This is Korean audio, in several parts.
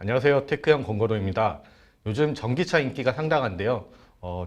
안녕하세요. 테크형 권건호입니다. 요즘 전기차 인기가 상당한데요.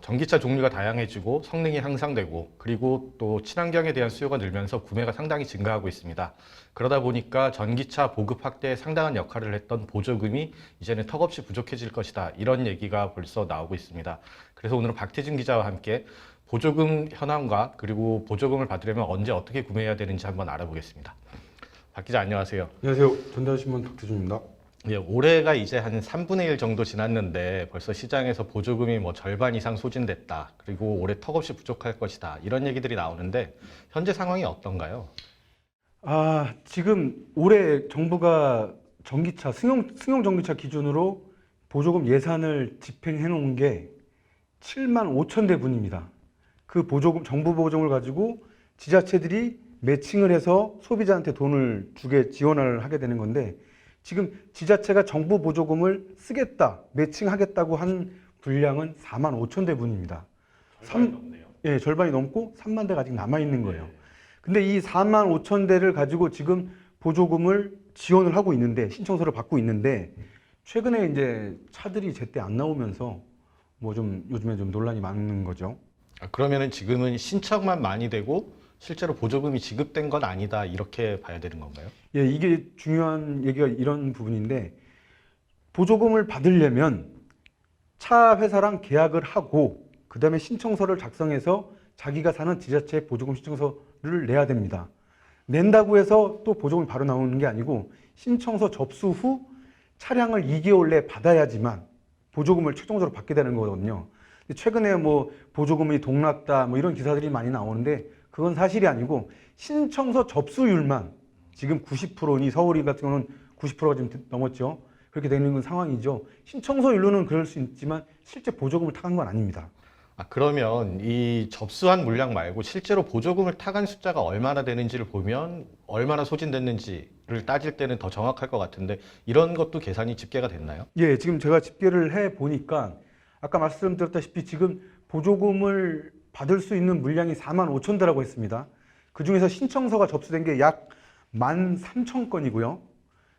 전기차 종류가 다양해지고 성능이 향상되고 그리고 또 친환경에 대한 수요가 늘면서 구매가 상당히 증가하고 있습니다. 그러다 보니까 전기차 보급 확대에 상당한 역할을 했던 보조금이 이제는 턱없이 부족해질 것이다. 이런 얘기가 벌써 나오고 있습니다. 그래서 오늘은 박태준 기자와 함께 보조금 현황과 그리고 보조금을 받으려면 언제 어떻게 구매해야 되는지 한번 알아보겠습니다. 박 기자 안녕하세요. 안녕하세요. 전달신문 박태준입니다. 예, 올해가 이제 한 3분의 1 정도 지났는데 벌써 시장에서 보조금이 뭐 절반 이상 소진됐다. 그리고 올해 턱없이 부족할 것이다. 이런 얘기들이 나오는데 현재 상황이 어떤가요? 지금 올해 정부가 전기차, 승용 전기차 기준으로 보조금 예산을 집행해 놓은 게 7만 5천 대 분입니다. 그 보조금, 정부 보조금을 가지고 지자체들이 매칭을 해서 소비자한테 돈을 주게 지원을 하게 되는 건데 지금 지자체가 정부 보조금을 쓰겠다, 매칭하겠다고 한 분량은 4만 5천 대 분입니다. 절반이 넘네요. 예, 절반이 넘고 3만 대가 아직 남아 있는 거예요. 근데 이 4만 5천 대를 가지고 지금 보조금을 지원을 하고 있는데 신청서를 받고 있는데 최근에 이제 차들이 제때 안 나오면서 뭐 좀 요즘에 좀 논란이 많은 거죠. 그러면은 지금은 신청만 많이 되고 실제로 보조금이 지급된 건 아니다. 이렇게 봐야 되는 건가요? 예, 이게 중요한 얘기가 이런 부분인데 보조금을 받으려면 차 회사랑 계약을 하고 그다음에 신청서를 작성해서 자기가 사는 지자체 보조금 신청서를 내야 됩니다. 낸다고 해서 또 보조금이 바로 나오는 게 아니고 신청서 접수 후 차량을 2개월 내에 받아야지만 보조금을 최종적으로 받게 되는 거거든요. 최근에 뭐 보조금이 동났다 뭐 이런 기사들이 많이 나오는데 그건 사실이 아니고 신청서 접수율만 지금 90%니 서울 같은 경우는 90%가 지금 넘었죠. 그렇게 되는 상황이죠. 신청서율로는 그럴 수 있지만 실제 보조금을 타간 건 아닙니다. 그러면 이 접수한 물량 말고 실제로 보조금을 타간 숫자가 얼마나 되는지를 보면 얼마나 소진됐는지를 따질 때는 더 정확할 것 같은데 이런 것도 계산이 집계가 됐나요? 예, 지금 제가 집계를 해 보니까 아까 말씀드렸다시피 지금 보조금을 받을 수 있는 물량이 4만 5천 대라고 했습니다. 그 중에서 신청서가 접수된 게 약 13,000건이고요.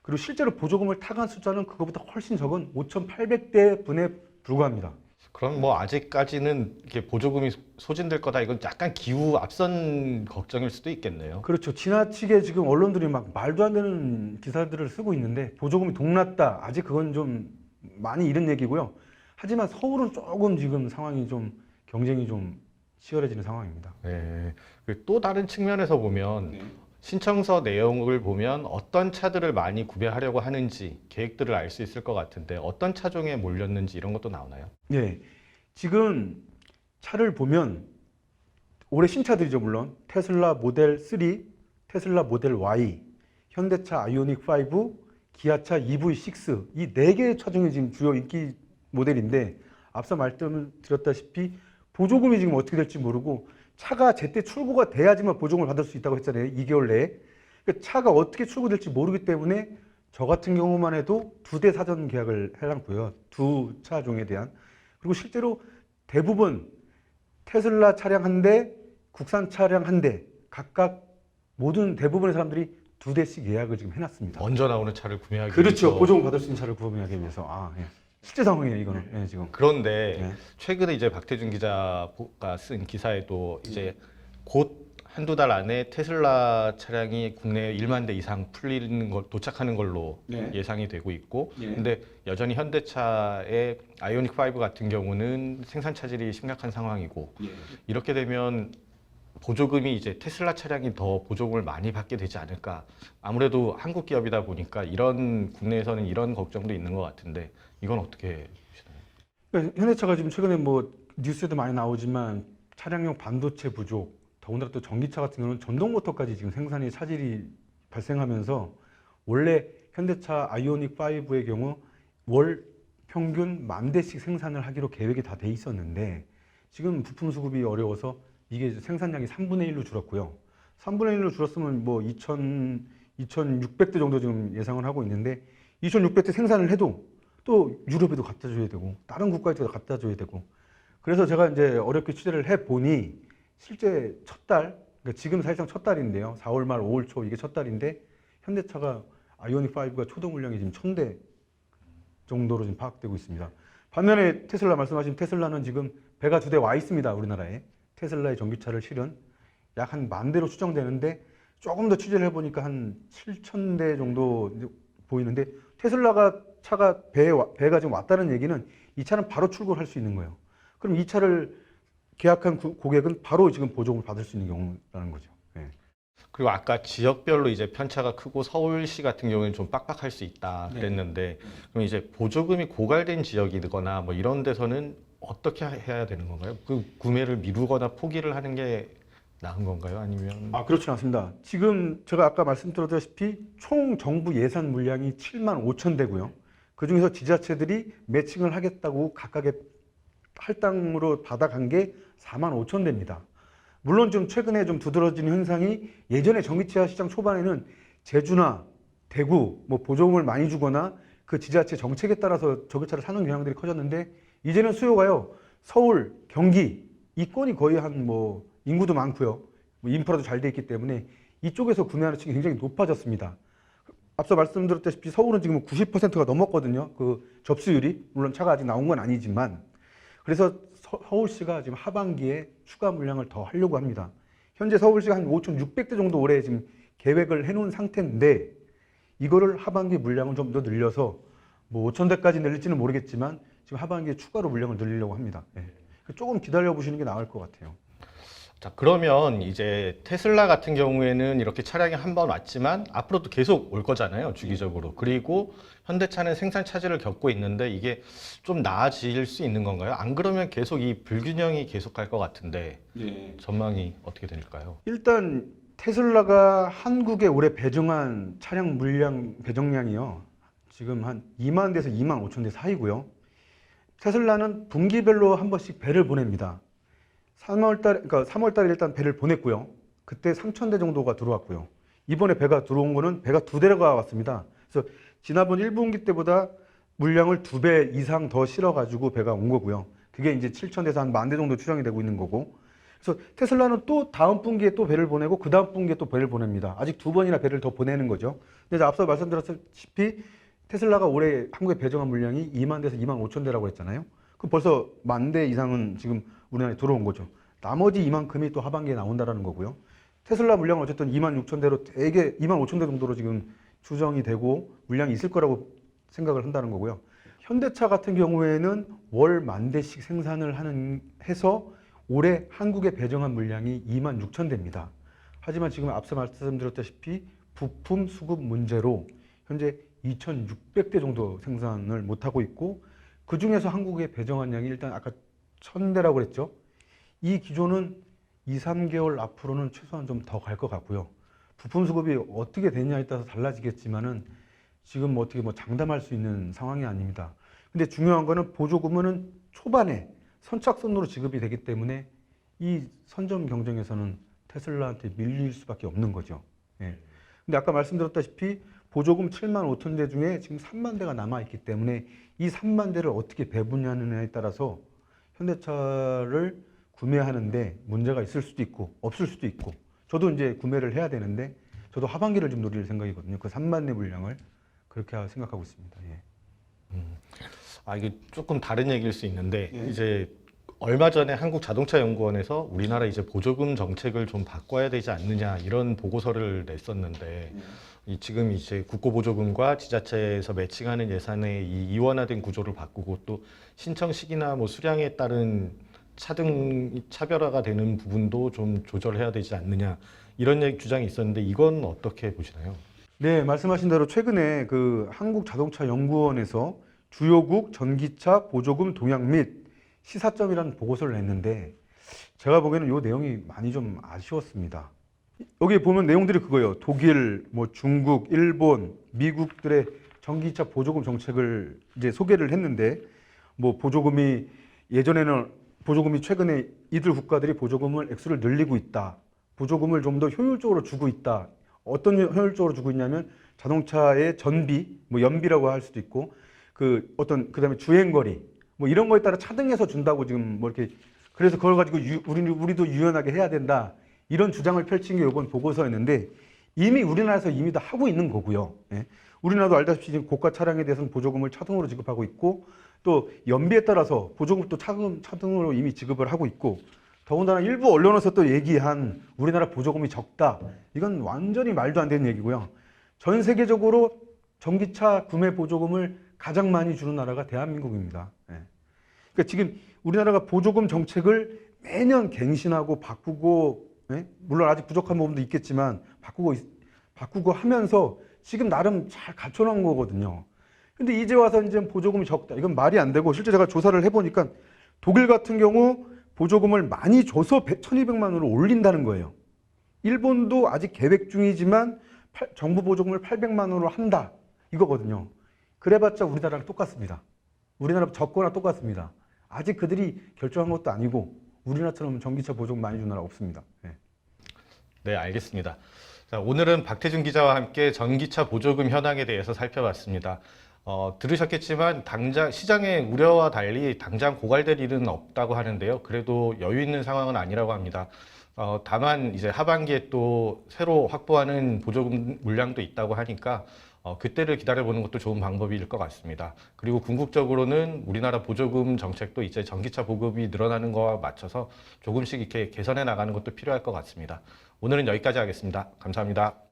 그리고 실제로 보조금을 타간 숫자는 그거보다 훨씬 적은 5,800대 분에 불과합니다. 그럼 뭐 아직까지는 이렇게 보조금이 소진될 거다. 이건 약간 기후 앞선 걱정일 수도 있겠네요. 그렇죠. 지나치게 지금 언론들이 막 말도 안 되는 기사들을 쓰고 있는데 보조금이 동났다. 아직 그건 좀 많이 이른 얘기고요. 하지만 서울은 조금 지금 상황이 좀 경쟁이 좀 치열해지는 상황입니다. 네. 또 다른 측면에서 보면 신청서 내용을 보면 어떤 차들을 많이 구매하려고 하는지 계획들을 알 수 있을 것 같은데 어떤 차종에 몰렸는지 이런 것도 나오나요? 네. 지금 차를 보면 올해 신차들이죠, 물론. 테슬라 모델 3, 테슬라 모델 Y, 현대차 아이오닉 5, 기아차 EV6 이 네 개의 차종이 지금 주요 인기 모델인데 앞서 말씀드렸다시피 보조금이 지금 어떻게 될지 모르고 차가 제때 출고가 돼야지만 보조금을 받을 수 있다고 했잖아요. 2개월 내에. 그러니까 차가 어떻게 출고될지 모르기 때문에 저 같은 경우만 해도 2대 사전 계약을 해놨고요. 두 차종에 대한. 그리고 실제로 대부분 테슬라 차량 한 대, 국산 차량 한 대, 각각 모든 대부분의 사람들이 2대씩 예약을 지금 해놨습니다. 먼저 나오는 차를 구매하기 그렇죠. 위해서. 보조금 받을 수 있는 차를 구매하기 위해서. 예. 실제 상황이에요, 이거는. 예, 지금. 그런데 네. 최근에 이제 박태준 기자가 쓴 기사에도 이제 곧 한두 달 안에 테슬라 차량이 국내에 1만 대 이상 풀리는 걸 도착하는 걸로 네. 예상이 되고 있고 네. 근데 여전히 현대차의 아이오닉 5 같은 경우는 생산 차질이 심각한 상황이고 이렇게 되면 보조금이 이제 테슬라 차량이 더 보조금을 많이 받게 되지 않을까. 아무래도 한국 기업이다 보니까 이런 국내에서는 이런 걱정도 있는 것 같은데 이건 어떻게 보시나요? 그러니까 현대차가 지금 최근에 뭐 뉴스에도 많이 나오지만 차량용 반도체 부족, 더군다나 또 전기차 같은 경우는 전동 모터까지 지금 생산에 차질이 발생하면서 원래 현대차 아이오닉 5의 경우 월 평균 10,000대씩 생산을 하기로 계획이 다 돼 있었는데 지금 부품 수급이 어려워서 이게 생산량이 3분의 1로 줄었고요. 3분의 1로 줄었으면 뭐 2,600대 정도 지금 예상을 하고 있는데 2,600대 생산을 해도 또 유럽에도 갖다 줘야 되고 다른 국가에도 갖다 줘야 되고 그래서 제가 이제 어렵게 취재를 해 보니 실제 첫 달, 그러니까 지금 사실상 첫 달인데요. 4월 말 5월 초 이게 첫 달인데 현대차가 아이오닉 5가 초도 물량이 지금 1,000대 정도로 지금 파악되고 있습니다. 반면에 테슬라 말씀하신 테슬라는 지금 배가 2대 와 있습니다. 우리나라에. 테슬라의 전기차를 실은 약 한 10,000대로 추정되는데 조금 더 취재를 해보니까 한 7,000대 정도 보이는데 테슬라가 차가 배가 지금 왔다는 얘기는 이 차는 바로 출고할 수 있는 거예요. 그럼 이 차를 계약한 고객은 바로 지금 보조금을 받을 수 있는 경우라는 거죠. 예. 그리고 아까 지역별로 이제 편차가 크고 서울시 같은 경우에는 좀 빡빡할 수 있다 그랬는데 그럼 이제 보조금이 고갈된 지역이거나 뭐 이런 데서는 어떻게 해야 되는 건가요? 그 구매를 미루거나 포기를 하는 게 나은 건가요? 아니면 그렇진 않습니다. 지금 제가 아까 말씀드렸다시피 총 정부 예산 물량이 75,000대고요. 그중에서 지자체들이 매칭을 하겠다고 각각의 할당으로 받아간 게 45,000대입니다. 물론 좀 최근에 좀 두드러지는 현상이 예전에 전기차 시장 초반에는 제주나 대구 뭐 보조금을 많이 주거나 그 지자체 정책에 따라서 전기차를 사는 경향들이 커졌는데 이제는 수요가요. 서울, 경기 이권이 거의 한 뭐 인구도 많고요. 뭐 인프라도 잘 돼 있기 때문에 이쪽에서 구매하는 층이 굉장히 높아졌습니다. 앞서 말씀드렸다시피 서울은 지금 90%가 넘었거든요. 그 접수율이 물론 차가 아직 나온 건 아니지만 그래서 서울시가 지금 하반기에 추가 물량을 더 하려고 합니다. 현재 서울시가 한 5,600대 정도 올해 지금 계획을 해놓은 상태인데 이거를 하반기 물량을 좀 더 늘려서 뭐 5,000대까지 늘릴지는 모르겠지만 지금 하반기에 추가로 물량을 늘리려고 합니다. 예. 조금 기다려 보시는 게 나을 것 같아요. 자, 그러면 이제 테슬라 같은 경우에는 이렇게 차량이 한 번 왔지만 앞으로도 계속 올 거잖아요, 주기적으로. 그리고 현대차는 생산 차질을 겪고 있는데 이게 좀 나아질 수 있는 건가요? 안 그러면 계속 이 불균형이 계속할 것 같은데 전망이 어떻게 될까요? 일단 테슬라가 한국에 올해 배정한 차량 물량 배정량이요. 지금 한 2만 대에서 2만 5천 대 사이고요. 테슬라는 분기별로 한 번씩 배를 보냅니다. 3월달에 일단 배를 보냈고요. 그때 3,000대 정도가 들어왔고요. 이번에 배가 들어온 거는 배가 2대가 왔습니다. 그래서 지난번 1분기 때보다 물량을 2배 이상 더 실어가지고 배가 온 거고요. 그게 이제 7,000대에서 한 10,000대 정도 추정이 되고 있는 거고. 그래서 테슬라는 또 다음 분기에 또 배를 보내고 그 다음 분기에 또 배를 보냅니다. 아직 2번이나 배를 더 보내는 거죠. 근데 앞서 말씀드렸다시피 테슬라가 올해 한국에 배정한 물량이 2만 대에서 2만 5천 대라고 했잖아요. 그럼 벌써 10,000대 이상은 지금 우리나라에 들어온 거죠. 나머지 이만큼이 또 하반기에 나온다라는 거고요. 테슬라 물량은 어쨌든 2만 6천 대로 대개 2만 5천 대 정도로 지금 추정이 되고 물량이 있을 거라고 생각을 한다는 거고요. 현대차 같은 경우에는 월 10,000대씩 생산을 해서 올해 한국에 배정한 물량이 2만 6천 대입니다. 하지만 지금 앞서 말씀드렸다시피 부품 수급 문제로 현재 2,600대 정도 생산을 못하고 있고 그 중에서 한국에 배정한 양이 일단 아까 1,000대라고 그랬죠. 이 기조는 2, 3개월 앞으로는 최소한 좀 더 갈 것 같고요. 부품 수급이 어떻게 되냐에 따라서 달라지겠지만은 지금 뭐 어떻게 뭐 장담할 수 있는 상황이 아닙니다. 근데 중요한 거는 보조금은 초반에 선착순으로 지급이 되기 때문에 이 선점 경쟁에서는 테슬라한테 밀릴 수밖에 없는 거죠. 예. 근데 아까 말씀드렸다시피 보조금 7만 5천 대 중에 지금 3만 대가 남아있기 때문에 이 3만 대를 어떻게 배분하느냐에 따라서 현대차를 구매하는데 문제가 있을 수도 있고 없을 수도 있고 저도 이제 구매를 해야 되는데 저도 하반기를 좀 노릴 생각이거든요. 그 3만 대 물량을 그렇게 생각하고 있습니다. 예. 이게 조금 다른 얘기일 수 있는데 예. 이제 얼마 전에 한국자동차연구원에서 우리나라 이제 보조금 정책을 좀 바꿔야 되지 않느냐 이런 보고서를 냈었는데 지금 이제 국고보조금과 지자체에서 매칭하는 예산의 이 이원화된 구조를 바꾸고 또 신청 시기나 뭐 수량에 따른 차등 차별화가 되는 부분도 좀 조절해야 되지 않느냐 이런 주장이 있었는데 이건 어떻게 보시나요? 네, 말씀하신 대로 최근에 그 한국자동차연구원에서 주요국 전기차 보조금 동향 및 시사점이라는 보고서를 냈는데 제가 보기에는 이 내용이 많이 좀 아쉬웠습니다. 여기 보면 내용들이 그거예요. 독일, 뭐 중국, 일본, 미국들의 전기차 보조금 정책을 이제 소개를 했는데 뭐 보조금이 최근에 이들 국가들이 보조금을 액수를 늘리고 있다. 보조금을 좀 더 효율적으로 주고 있다. 어떤 효율적으로 주고 있냐면 자동차의 전비, 뭐 연비라고 할 수도 있고 그다음에 주행거리 뭐 이런 거에 따라 차등해서 준다고 지금 뭐 이렇게 그래서 그걸 가지고 우리도 유연하게 해야 된다. 이런 주장을 펼친 게 이번 보고서였는데 이미 우리나라에서 이미 다 하고 있는 거고요. 예. 우리나라도 알다시피 지금 고가 차량에 대해서는 보조금을 차등으로 지급하고 있고 또 연비에 따라서 보조금도 차등으로 이미 지급을 하고 있고 더군다나 일부 언론에서 또 얘기한 우리나라 보조금이 적다. 이건 완전히 말도 안 되는 얘기고요. 전 세계적으로 전기차 구매 보조금을 가장 많이 주는 나라가 대한민국입니다. 예. 그러니까 지금 우리나라가 보조금 정책을 매년 갱신하고 바꾸고, 예? 물론 아직 부족한 부분도 있겠지만 바꾸고 하면서 지금 나름 잘 갖춰놓은 거거든요. 근데 이제 와서 이제 보조금이 적다. 이건 말이 안 되고 실제 제가 조사를 해보니까 독일 같은 경우 보조금을 많이 줘서 1200만 원으로 올린다는 거예요. 일본도 아직 계획 중이지만 정부 보조금을 800만 원으로 한다. 이거거든요. 그래봤자 우리나라랑 똑같습니다. 우리나라 적거나 똑같습니다. 아직 그들이 결정한 것도 아니고 우리나라처럼 전기차 보조금 많이 주는 나라 없습니다. 네. 네, 알겠습니다. 자, 오늘은 박태준 기자와 함께 전기차 보조금 현황에 대해서 살펴봤습니다. 들으셨겠지만 당장 시장의 우려와 달리 당장 고갈될 일은 없다고 하는데요. 그래도 여유 있는 상황은 아니라고 합니다. 다만 이제 하반기에 또 새로 확보하는 보조금 물량도 있다고 하니까 그때를 기다려보는 것도 좋은 방법일 것 같습니다. 그리고 궁극적으로는 우리나라 보조금 정책도 이제 전기차 보급이 늘어나는 거와 맞춰서 조금씩 이렇게 개선해 나가는 것도 필요할 것 같습니다. 오늘은 여기까지 하겠습니다. 감사합니다.